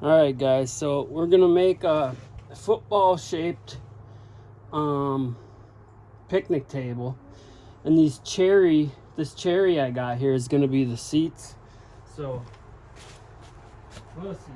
Alright guys, so we're gonna make a football shaped picnic table, and this cherry I got here is gonna be the seats. So we'll see.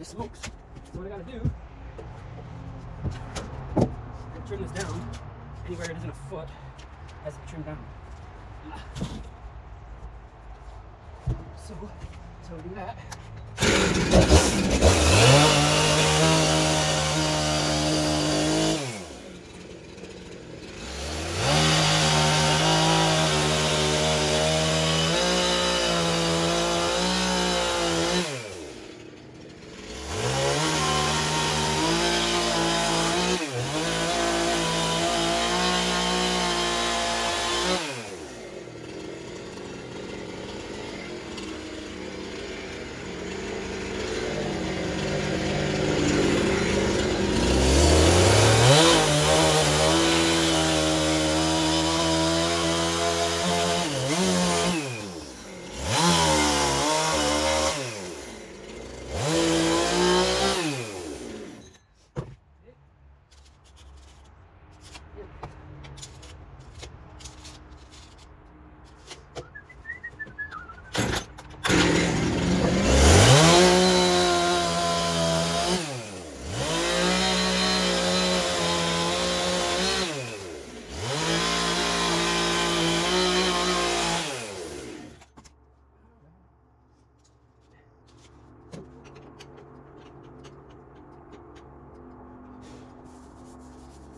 Smokes. So what I gotta do is trim this down. Anywhere it isn't a foot has to be trimmed down. So do that.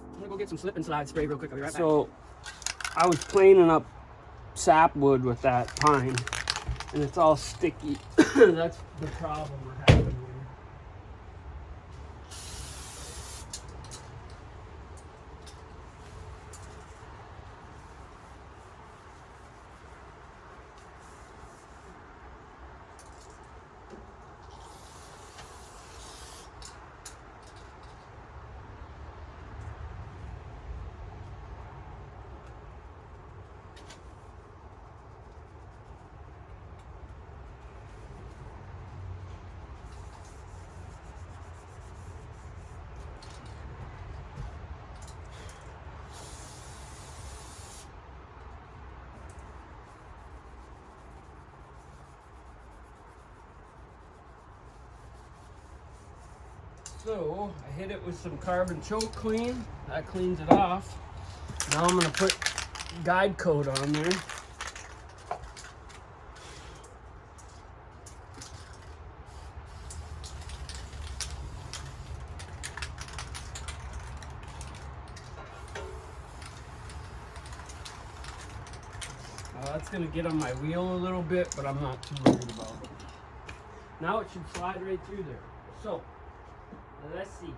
I'm gonna go get some slip and slide spray real quick. I'll be right back. So I was planing up sapwood with that pine, and it's all sticky. That's the problem we're having here. So I hit it with some carbon choke clean. That cleans it off. Now I'm gonna put guide coat on there. That's gonna get on my wheel a little bit, but I'm not too worried about it. Now it should slide right through there. So let's see.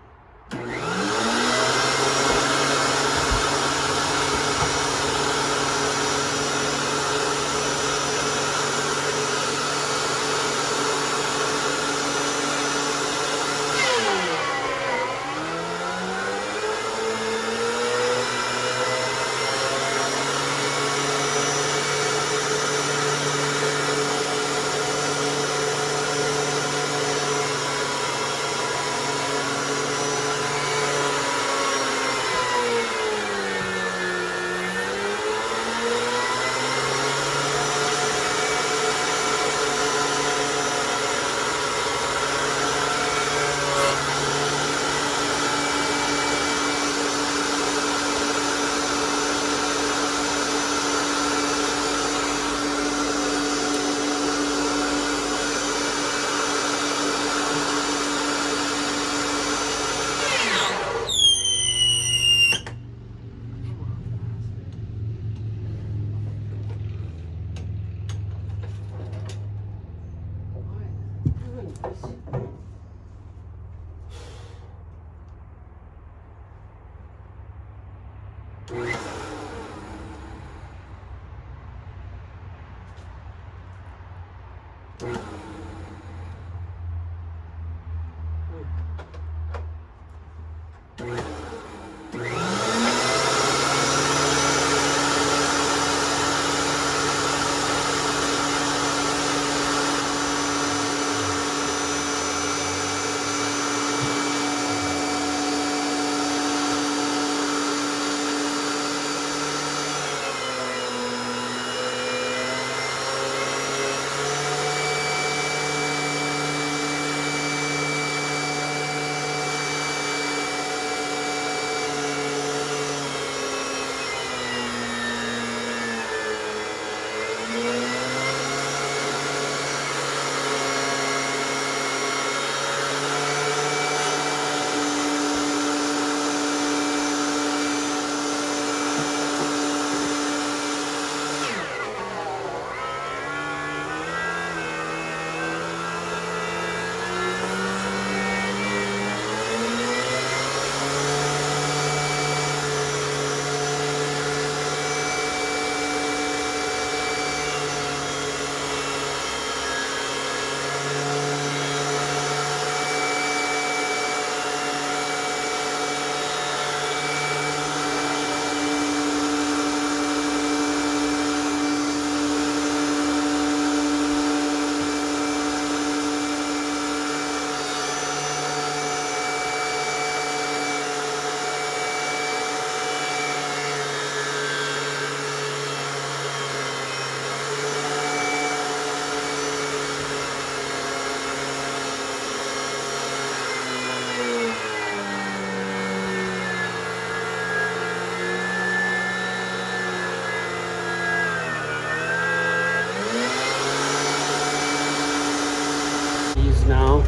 Now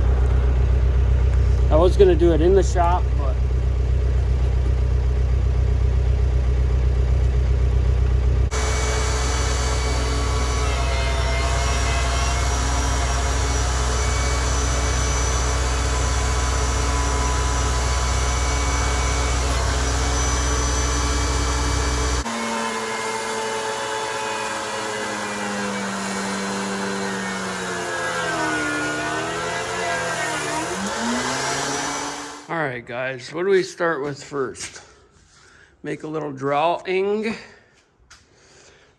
I was gonna do it in the shop, but alright guys, what do we start with first? Make a little drawing.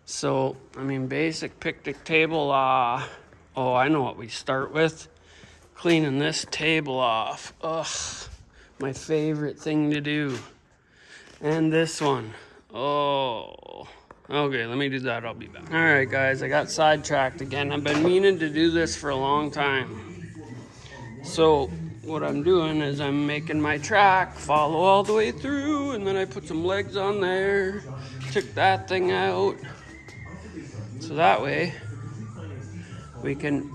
So, I mean, basic picnic table, oh, I know what we start with. Cleaning this table off. Ugh, my favorite thing to do. And this one. Oh, okay, let me do that, I'll be back. Alright guys, I got sidetracked again. I've been meaning to do this for a long time. So, what I'm doing is I'm making my track follow all the way through, and then I put some legs on there, took that thing out, so that way we can,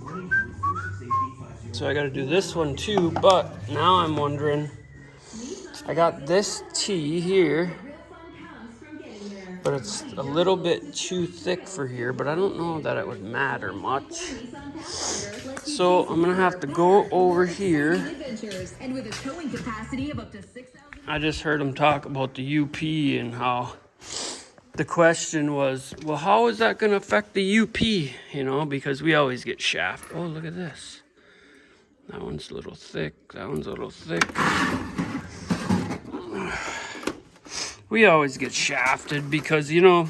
so I got to do this one too. But now I'm wondering, I got this tee here, but it's a little bit too thick for here, but I don't know that it would matter much. So I'm gonna have to go over here. I just heard him talk about the UP and how the question was, well, how is that gonna affect the UP? You know, because we always get shafted. Oh, look at this. That one's a little thick, that one's a little thick. We always get shafted because, you know,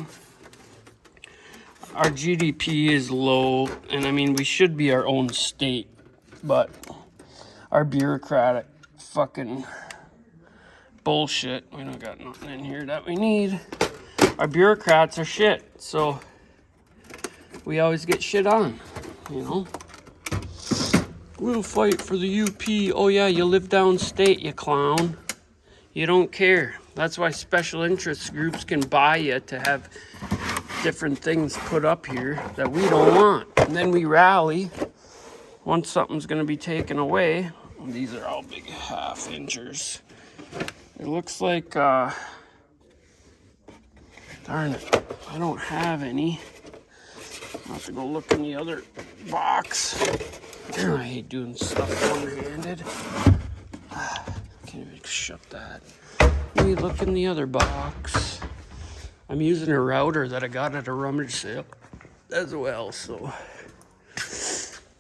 our GDP is low, and I mean, we should be our own state, but our bureaucratic fucking bullshit, we don't got nothing in here that we need. Our bureaucrats are shit, so we always get shit on, you know? We'll fight for the UP. Oh yeah, you live downstate, you clown. You don't care. That's why special interest groups can buy you to have different things put up here that we don't want. And then we rally once something's going to be taken away. These are all big half inchers. It looks like, darn it, I don't have any. I'll have to go look in the other box. I hate doing stuff one-handed. Can't even shut that. Let me look in the other box. I'm using a router that I got at a rummage sale as well, so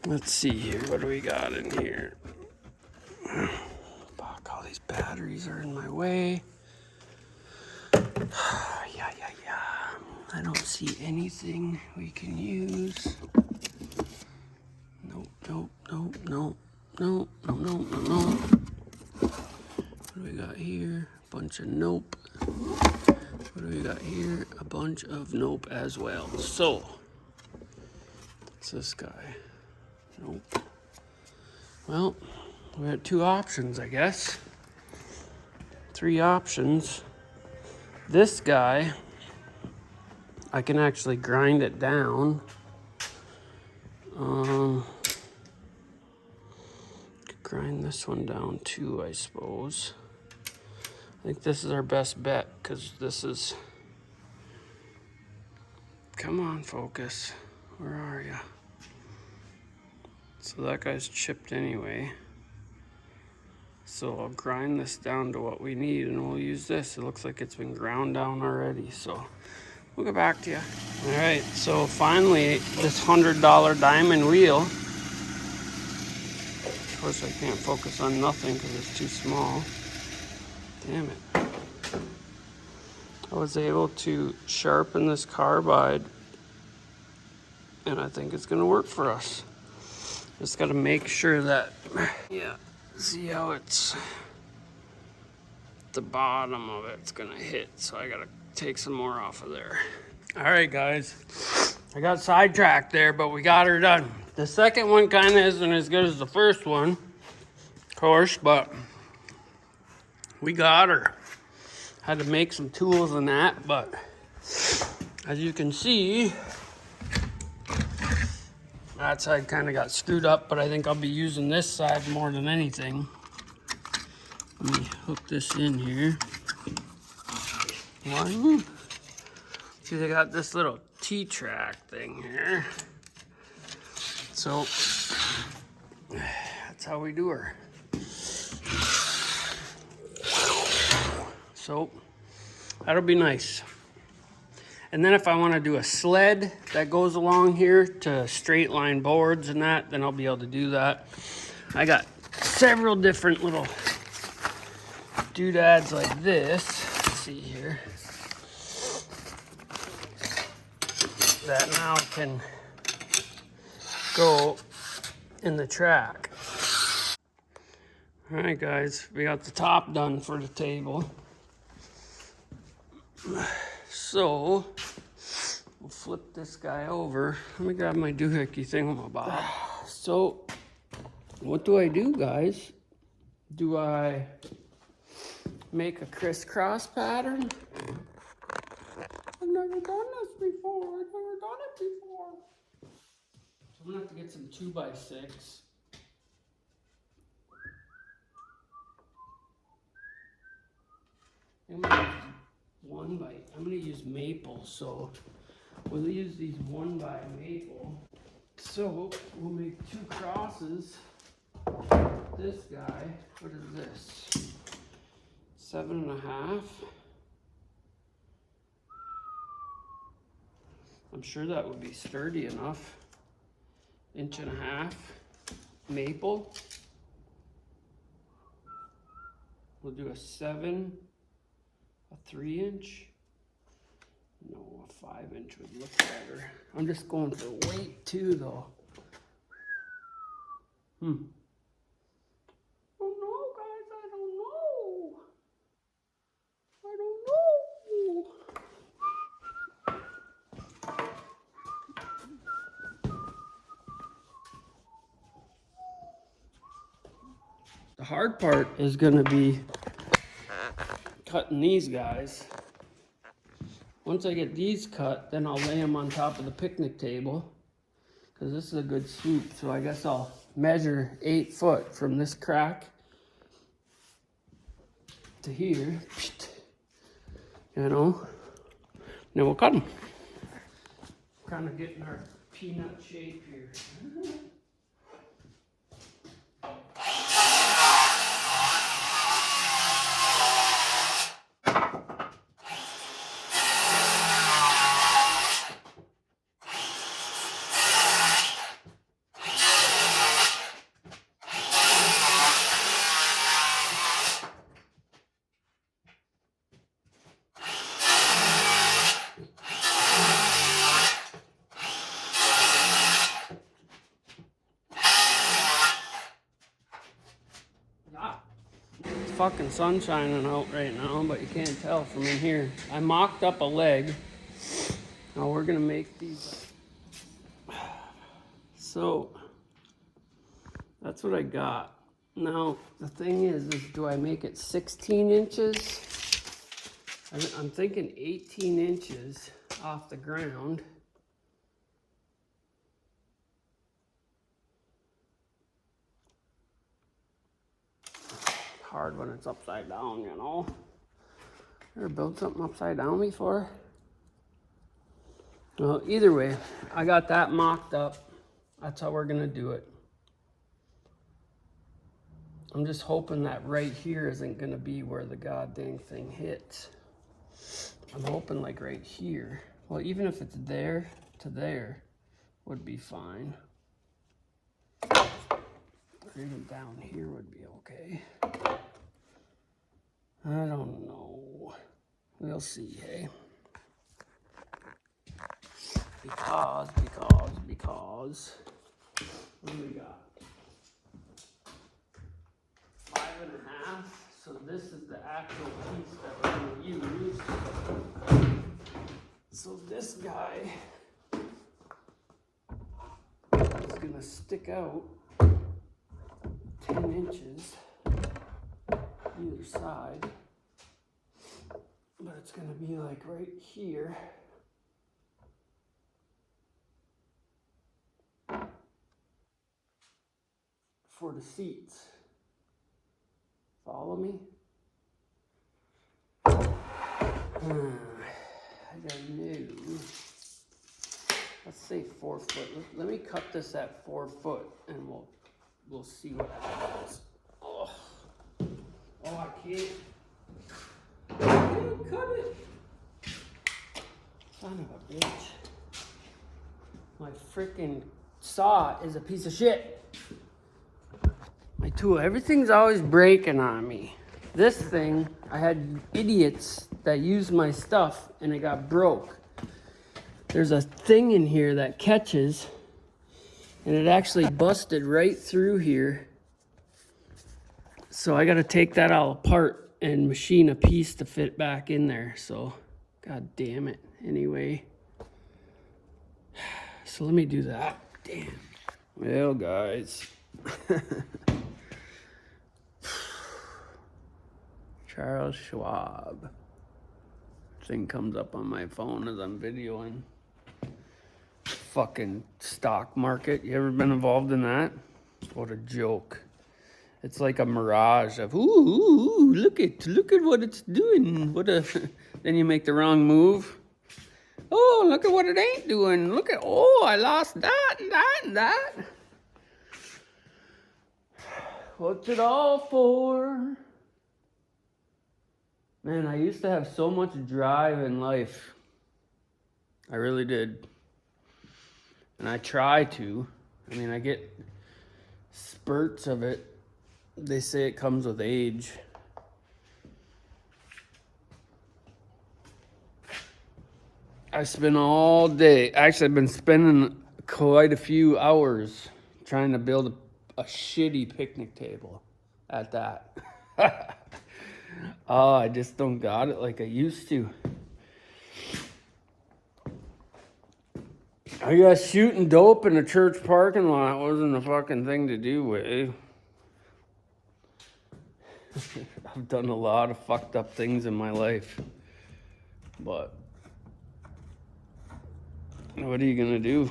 let's see here. What do we got in here? Fuck, all these bad batteries are in my way. Yeah. I don't see anything we can use. Nope. What do we got here? A bunch of nope. What do we got here? A bunch of nope as well. So, what's this guy? Nope. Well, we have 2 options, I guess. 3 options. This guy, I can actually grind it down. Could grind this one down too, I suppose. I think this is our best bet because this is. Come on, focus. Where are you? So that guy's chipped anyway. So I'll grind this down to what we need and we'll use this. It looks like it's been ground down already, so we'll get back to you. All right, so finally this $100 diamond wheel. Of course I can't focus on nothing because it's too small. Damn it. I was able to sharpen this carbide and I think it's gonna work for us. Just gotta make sure that, yeah, see how it's, the bottom of it's gonna hit. So I gotta take some more off of there. All right, guys, I got sidetracked there, but we got her done. The second one kind of isn't as good as the first one, of course, but we got her. Had to make some tools and that, but as you can see, that side kind of got screwed up, but I think I'll be using this side more than anything. Let me hook this in here. One. See, they got this little T-track thing here. So, that's how we do her. So, that'll be nice. And then if I want to do a sled that goes along here to straight line boards and that, then I'll be able to do that. I got several different little doodads like this. Let's see here. That now can go in the track. All right, guys, we got the top done for the table. So, we'll flip this guy over. Let me grab my doohickey thingamabob. So, what do I do, guys? Do I make a crisscross pattern? I've never done this before. I've never done it before. So I'm gonna have to get some 2x6. I'm gonna use maple, so we'll use these 1x maple. So we'll make 2 crosses. This guy, what is this? 7.5. I'm sure that would be sturdy enough. 1.5 inches maple. We'll do a 7, a 3-inch. No, a 5-inch would look better. I'm just going for weight too, though. Oh no, guys, I don't know. The hard part is gonna be cutting these guys. Once I get these cut, then I'll lay them on top of the picnic table because this is a good swoop. So I guess I'll measure 8 foot from this crack to here, you know, then we'll cut them. Kind of getting our peanut shape here. fucking sun shining out right now, but you can't tell from in here. I mocked up a leg. Now we're gonna make these. So that's what I got. Now the thing is do I make it 16 inches? I'm thinking 18 inches off the ground. Hard when it's upside down, you know. Ever built something upside down before? Well, either way, I got that mocked up. That's how we're gonna do it. I'm just hoping that right here isn't gonna be where the goddamn thing hits. I'm hoping like right here. Well, even if it's there to there, would be fine. Or even down here would be okay. I don't know. We'll see, hey? Because, what do we got? 5.5. So this is the actual piece that we're gonna use. So this guy is gonna stick out 10 inches either side, but it's gonna be like right here. For the seats. Follow me? I got new. Let's say 4 foot. Let me cut this at 4 foot and we'll see what happens. Oh, I can't cut it. Son of a bitch. My freaking saw is a piece of shit. My tool, everything's always breaking on me. This thing, I had idiots that used my stuff and it got broke. There's a thing in here that catches and it actually busted right through here. So I gotta take that all apart and machine a piece to fit back in there. So, god damn it. Anyway, so let me do that. Damn. Well, guys. Charles Schwab. Thing comes up on my phone as I'm videoing. Fucking stock market. You ever been involved in that? What a joke. It's like a mirage of ooh, look at what it's doing. Then you make the wrong move. Oh, look at what it ain't doing. Look at I lost that and that and that. What's it all for? Man, I used to have so much drive in life. I really did. And I try to. I mean, I get spurts of it. They say it comes with age. I spend all day. Actually, I've been spending quite a few hours trying to build a shitty picnic table at that. Oh, I just don't got it like I used to. I guess shooting dope in a church parking lot wasn't a fucking thing to do with. I've done a lot of fucked up things in my life. But what are you gonna do?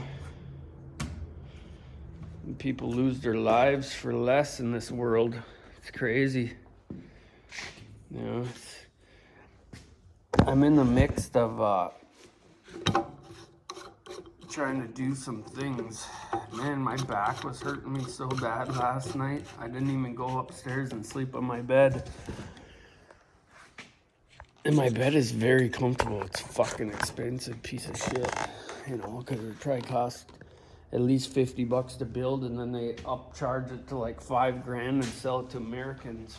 People lose their lives for less in this world. It's crazy. You know, I'm in the midst of trying to do some things. Man, my back was hurting me so bad last night. I didn't even go upstairs and sleep on my bed. And my bed is very comfortable. It's a fucking expensive piece of shit. You know, because it probably cost at least $50 to build, and then they upcharge it to like $5,000 and sell it to Americans.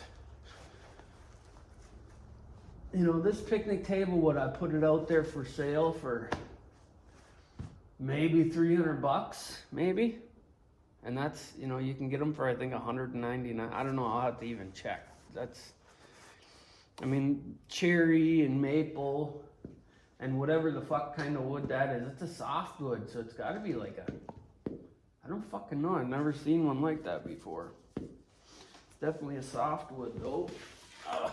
You know, this picnic table, would I put it out there for sale for maybe $300, maybe? And that's, you know, you can get them for I think $199. I don't know, I'll have to even check. That's I mean, cherry and maple and whatever the fuck kind of wood that is. It's a softwood, so it's got to be like a... I don't fucking know. I've never seen one like that before. It's definitely a softwood, though. Ugh.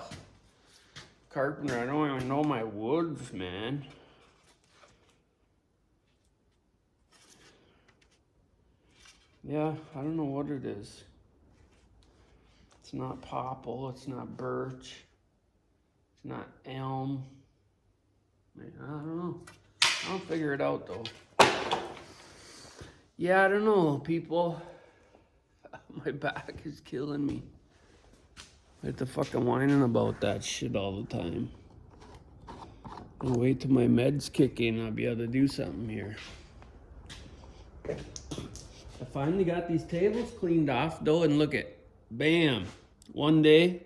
Carpenter, I don't even know my woods, man. Yeah, I don't know what it is. It's not popple, it's not birch, it's not elm. Man, I don't know. I'll figure it out though. Yeah, I don't know, people. My back is killing me. I have to fucking whining about that shit all the time. I'll wait till my meds kick in, I'll be able to do something here. I finally got these tables cleaned off though, and look at, bam, one day.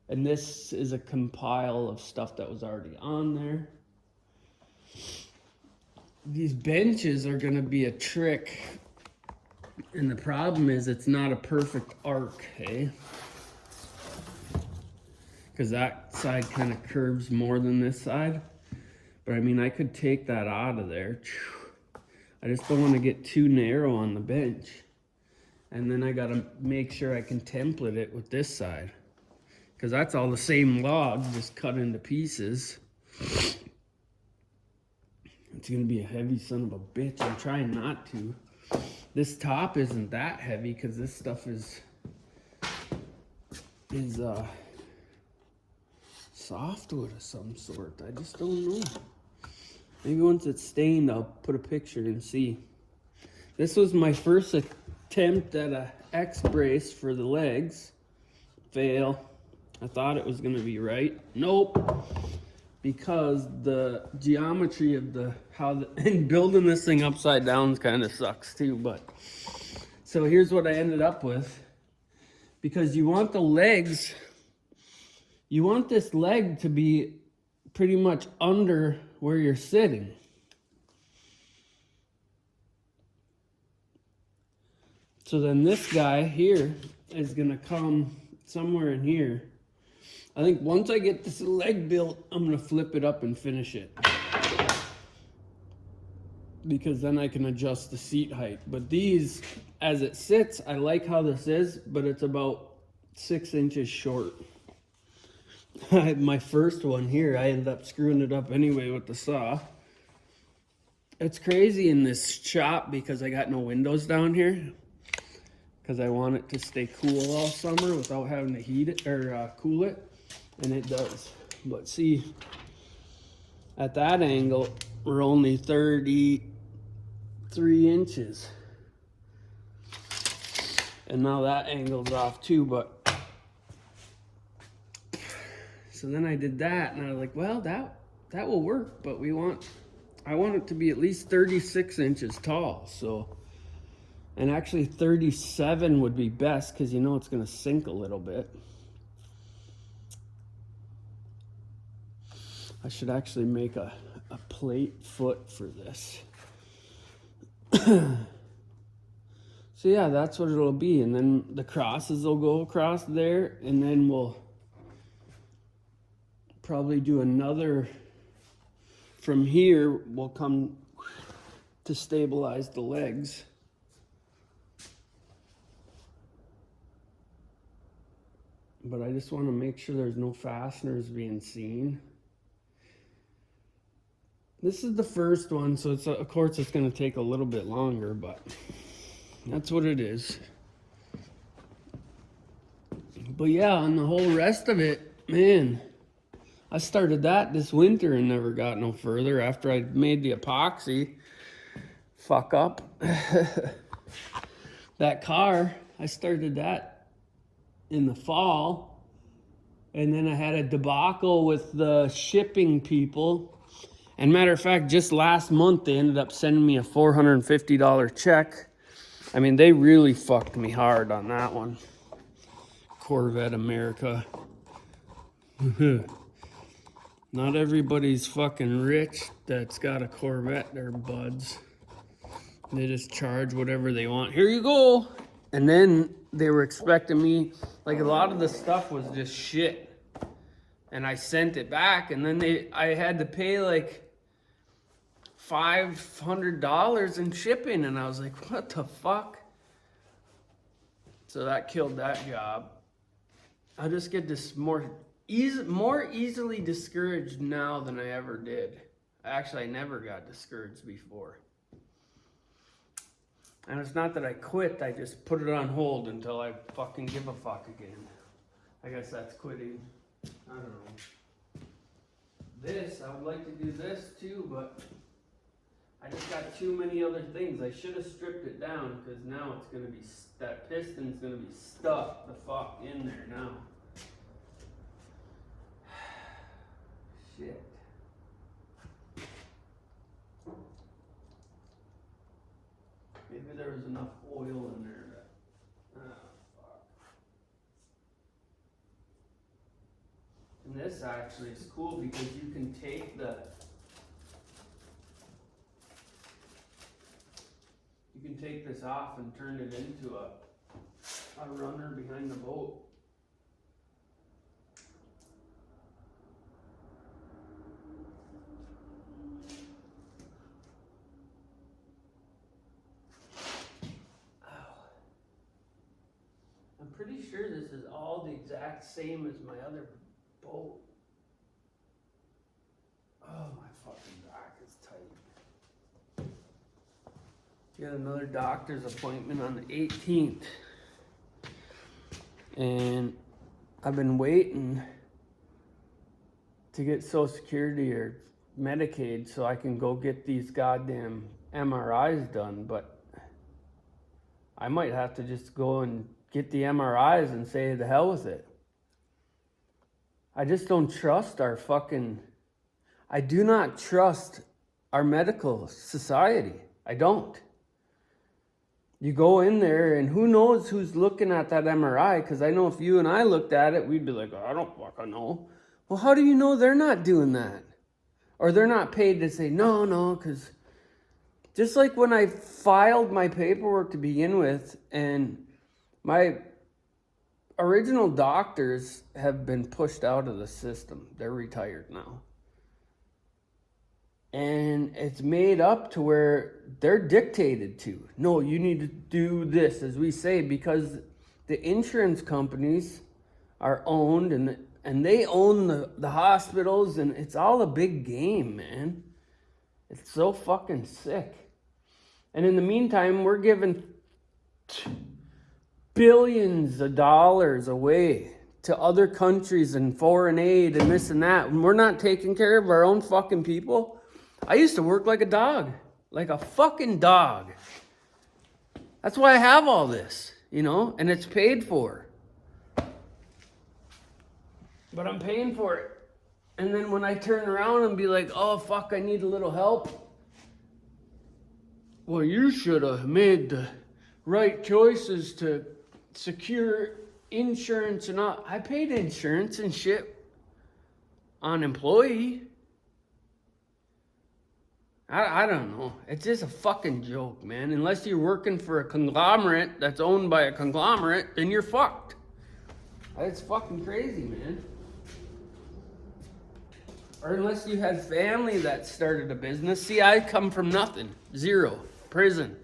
And this is a compile of stuff that was already on there. These benches are gonna be a trick. And the problem is it's not a perfect arc, hey? Because that side kind of curves more than this side. But I mean, I could take that out of there. I just don't want to get too narrow on the bench. And then I got to make sure I can template it with this side. Because that's all the same log, just cut into pieces. It's going to be a heavy son of a bitch. I'm trying not to. This top isn't that heavy because this stuff is softwood of some sort. I just don't know. Maybe once it's stained, I'll put a picture and see. This was my first attempt at a X-brace for the legs. Fail. I thought it was gonna be right. Nope. Because the geometry of and building this thing upside down kind of sucks too, but. So here's what I ended up with. Because you want the legs, you want this leg to be pretty much under where you're sitting. So then this guy here is gonna come somewhere in here. I think once I get this leg built, I'm gonna flip it up and finish it. Because then I can adjust the seat height. But these, as it sits, I like how this is, but it's about 6 inches short. My first one here, I ended up screwing it up anyway with the saw. It's crazy in this shop because I got no windows down here. Because I want it to stay cool all summer without having to heat it or cool it. And it does. But see, at that angle, we're only 33 inches. And now that angle's off too, but. So then I did that and I was like, well, that will work, but I want it to be at least 36 inches tall. So, and actually 37 would be best because you know it's gonna sink a little bit. I should actually make a plate foot for this. So yeah, that's what it'll be. And then the crosses will go across there, and then we'll probably do another from here. We'll come to stabilize the legs. But I just want to make sure there's no fasteners being seen. This is the first one, so it's of course it's going to take a little bit longer, but that's what it is. But yeah, on the whole rest of it, man, I started that this winter and never got no further after I made the epoxy fuck up. That car, I started that in the fall, and then I had a debacle with the shipping people. And matter of fact, just last month, they ended up sending me a $450 check. I mean, they really fucked me hard on that one. Corvette America. Not everybody's fucking rich that's got a Corvette, they're buds. They just charge whatever they want. Here you go. And then they were expecting me, like a lot of the stuff was just shit. And I sent it back, and then I had to pay like $500 in shipping, and I was like, what the fuck? So that killed that job. I just get this more easily discouraged now than I ever did. Actually, I never got discouraged before. And it's not that I quit, I just put it on hold until I fucking give a fuck again. I guess that's quitting. I don't know. This, I would like to do this too, but I just got too many other things. I should have stripped it down, because now it's gonna be, that piston's gonna be stuck the fuck in there now. Shit. Maybe there was enough oil in there that, fuck. And this actually is cool because you can take this off and turn it into a runner behind the boat. I'm pretty sure this is all the exact same as my other boat. Oh, my fucking back is tight. Got another doctor's appointment on the 18th. And I've been waiting to get Social Security or Medicaid so I can go get these goddamn MRIs done, but I might have to just go and get the MRIs and say the hell with it. I just don't trust I do not trust our medical society. I don't. You go in there and who knows who's looking at that MRI, because I know if you and I looked at it, we'd be like, oh, I don't fucking know. Well, how do you know they're not doing that? Or they're not paid to say, no, because just like when I filed my paperwork to begin with, and my original doctors have been pushed out of the system. They're retired now. And it's made up to where they're dictated to. No, you need to do this, as we say, because the insurance companies are owned and they own the hospitals, and it's all a big game, man. It's so fucking sick. And in the meantime, we're giving billions of dollars away to other countries and foreign aid and this and that. And we're not taking care of our own fucking people. I used to work like a dog, like a fucking dog. That's why I have all this, and it's paid for. But I'm paying for it. And then when I turn around and be like, oh, fuck, I need a little help. Well, you should have made the right choices to secure insurance and all. I paid insurance and shit on employee. I don't know. It's just a fucking joke, man. Unless you're working for a conglomerate that's owned by a conglomerate, then you're fucked. It's fucking crazy, man. Or unless you had family that started a business. See, I come from nothing. Zero. Prison.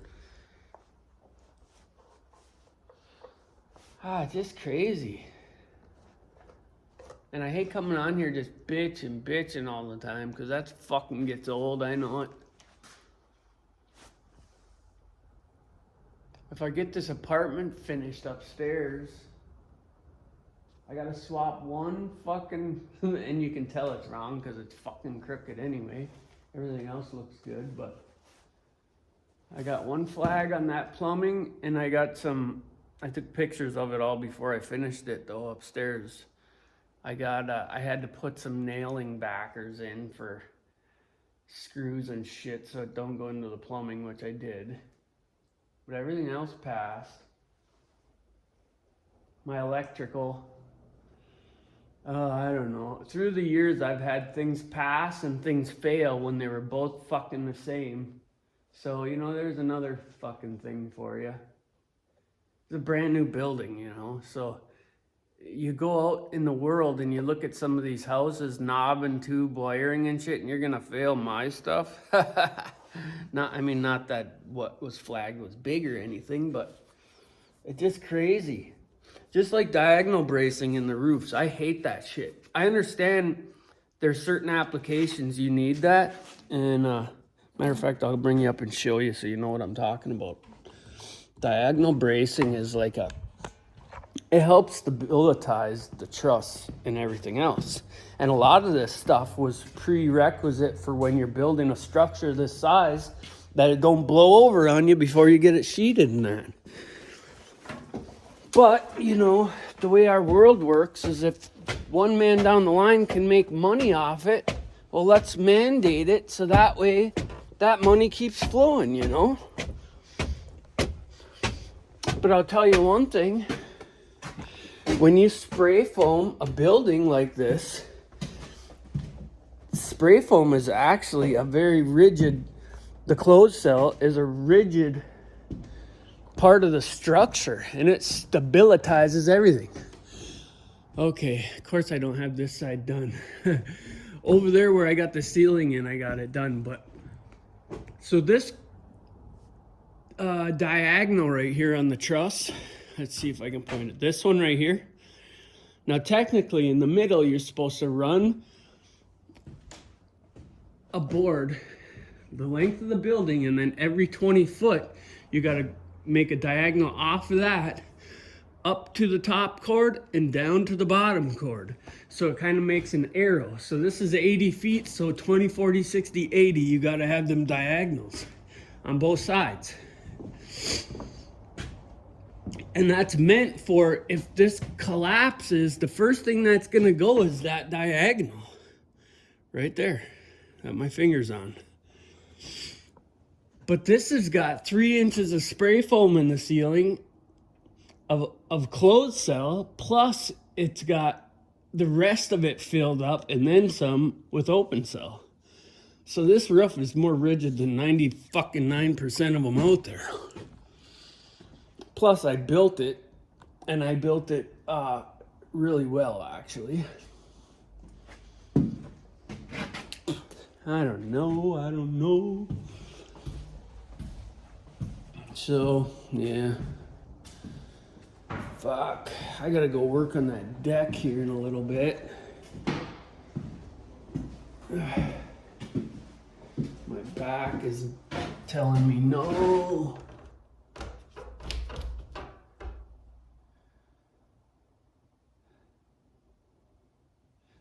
Just crazy. And I hate coming on here just bitching all the time, because that fucking gets old, I know it. If I get this apartment finished upstairs, I gotta swap one fucking, and you can tell it's wrong because it's fucking crooked anyway. Everything else looks good, but I got one flag on that plumbing, and I took pictures of it all before I finished it though upstairs. I had to put some nailing backers in for screws and shit so it don't go into the plumbing, which I did. But everything else passed. My electrical, I don't know. Through the years, I've had things pass and things fail when they were both fucking the same. So, there's another fucking thing for you. It's a brand new building, so you go out in the world and you look at some of these houses, knob and tube wiring and shit, and you're gonna fail my stuff. Not that what was flagged was big or anything, but it's just crazy. Just like diagonal bracing in the roofs. I hate that shit. I understand there's certain applications you need that. And matter of fact, I'll bring you up and show you so you know what I'm talking about. Diagonal bracing is like it helps stabilize the truss and everything else. And a lot of this stuff was prerequisite for when you're building a structure this size, that it don't blow over on you before you get it sheeted in that. But, you know, the way our world works is if one man down the line can make money off it, well, let's mandate it so that way that money keeps flowing, you know? But I'll tell you one thing. When you spray foam a building like this, spray foam is actually a very rigid, the closed cell is a rigid part of the structure, and it stabilizes everything. Okay, of course I don't have this side done. Over there where I got the ceiling in, I got it done. But so this diagonal right here on the truss, let's see if I can point it. This one right here. Now technically in the middle you're supposed to run a board the length of the building, and then every 20 foot you got to make a diagonal off of that up to the top cord and down to the bottom cord. So it kind of makes an arrow. So this is 80 feet, so 20, 40, 60, 80, you got to have them diagonals on both sides. And that's meant for if this collapses, the first thing that's going to go is that diagonal right there that my finger's on. But this has got 3 inches of spray foam in the ceiling of closed cell, plus it's got the rest of it filled up and then some with open cell. So this roof is more rigid than 99% of them out there. Plus I built it, and I built it really well actually. I don't know. So, yeah. Fuck. I gotta go work on that deck here in a little bit. My back is telling me no.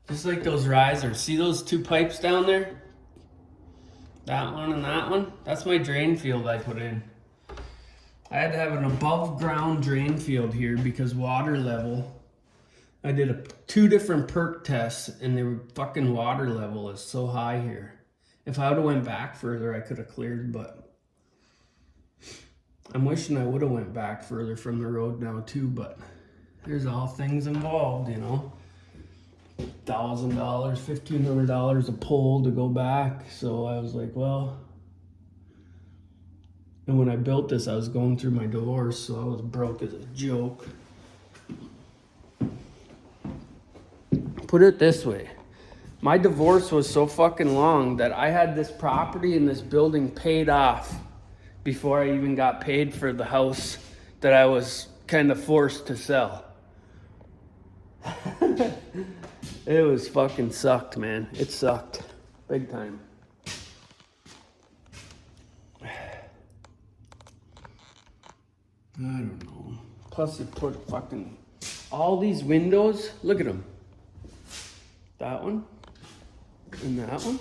Just like those risers. See those 2 pipes down there? That one and that one? That's my drain field I put in. I had to have an above ground drain field here because water level. I did 2 different perk tests and the fucking water level is so high here. If I would have went back further, I could have cleared, but I'm wishing I would have went back further from the road now too, but there's all things involved, you know. $1,000, $1,500 a pole to go back. So I was like, well, and when I built this, I was going through my divorce, so I was broke as a joke. Put it this way. My divorce was so fucking long that I had this property and this building paid off before I even got paid for the house that I was kind of forced to sell. It was fucking sucked, man. It sucked. Big time. I don't know. Plus it put fucking all these windows. Look at them. That one. And that one.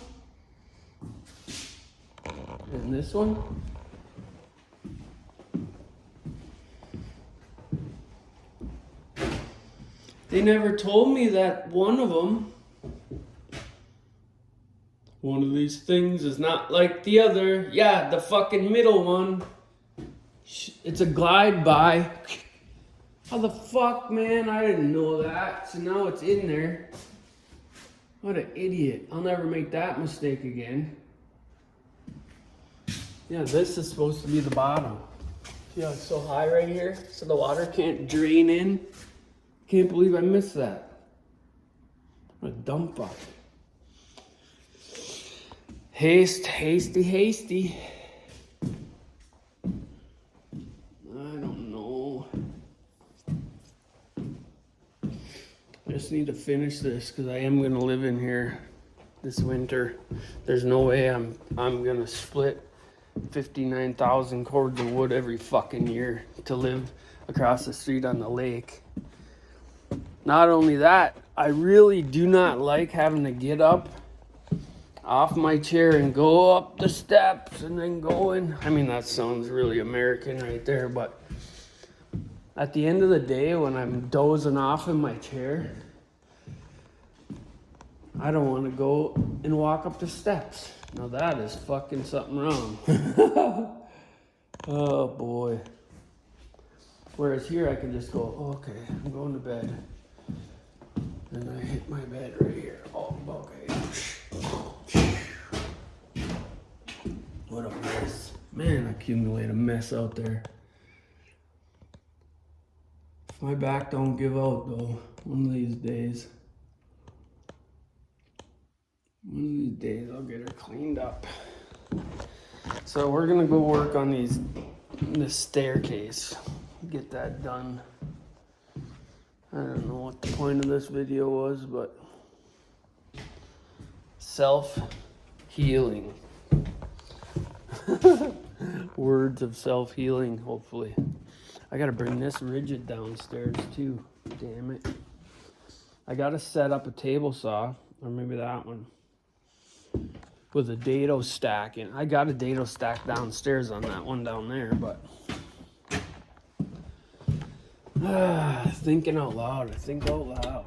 And this one. They never told me that one of these things is not like the other. Yeah, the fucking middle one. It's a glide by. How the fuck, man? I didn't know that. So now it's in there. What an idiot. I'll never make that mistake again. Yeah, this is supposed to be the bottom. See how it's so high right here? So the water can't drain in. Can't believe I missed that. What a dumb fuck. Hasty. I don't know. I just need to finish this because I am gonna live in here this winter. There's no way I'm gonna split 59,000 cords of wood every fucking year to live across the street on the lake. Not only that, I really do not like having to get up off my chair and go up the steps and then go in. I mean, that sounds really American right there, but at the end of the day, when I'm dozing off in my chair, I don't want to go and walk up the steps. Now that is fucking something wrong. Oh boy. Whereas here I can just go, oh, okay, I'm going to bed. And I hit my bed right here. Oh, okay. What a mess. Man, I accumulate a mess out there. If my back don't give out though, one of these days I'll get her cleaned up. So we're gonna go work on this staircase. Get that done. I don't know what the point of this video was, but self-healing. Words of self-healing, hopefully. I gotta bring this rigid downstairs too. Damn it. I gotta set up a table saw, or maybe that one, with a dado stack in. I got a dado stack downstairs on that one down there, but thinking out loud. I think out loud.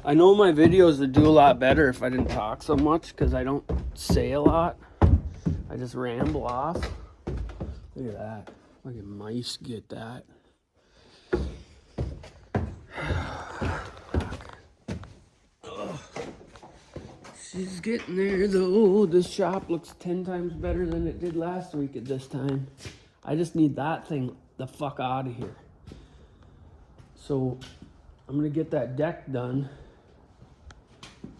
I know my videos would do a lot better if I didn't talk so much because I don't say a lot. I just ramble off. Look at that. Look at mice get that. She's getting there though. This shop looks 10 times better than it did last week at this time. I just need that thing the fuck out of here. So I'm gonna get that deck done.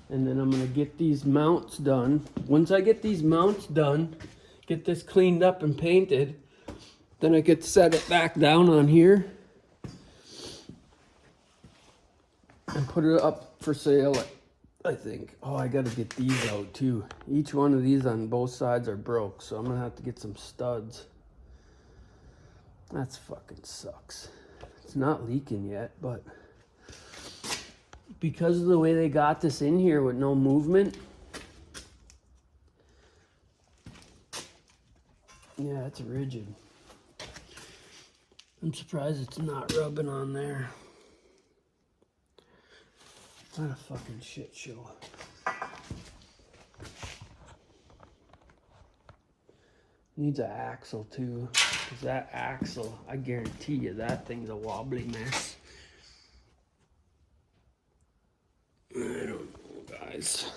And then I'm gonna get these mounts done. Once I get these mounts done, get this cleaned up and painted, then I get to set it back down on here and put it up for sale, I think. Oh, I gotta get these out too. Each one of these on both sides are broke, so I'm gonna have to get some studs. That's fucking sucks. It's not leaking yet, but because of the way they got this in here with no movement, yeah, it's rigid. I'm surprised it's not rubbing on there. What a fucking shit show. Needs an axle too. Cause that axle, I guarantee you that thing's a wobbly mess. I don't know, guys.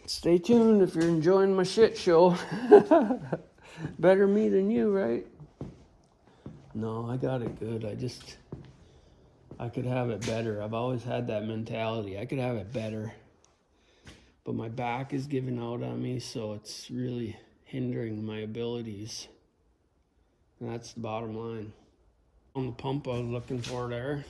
Stay tuned if you're enjoying my shit show. Better me than you, right? No, I got it good. I could have it better. I've always had that mentality. I could have it better. But my back is giving out on me, so it's really hindering my abilities. And that's the bottom line. On the pump I was looking for there.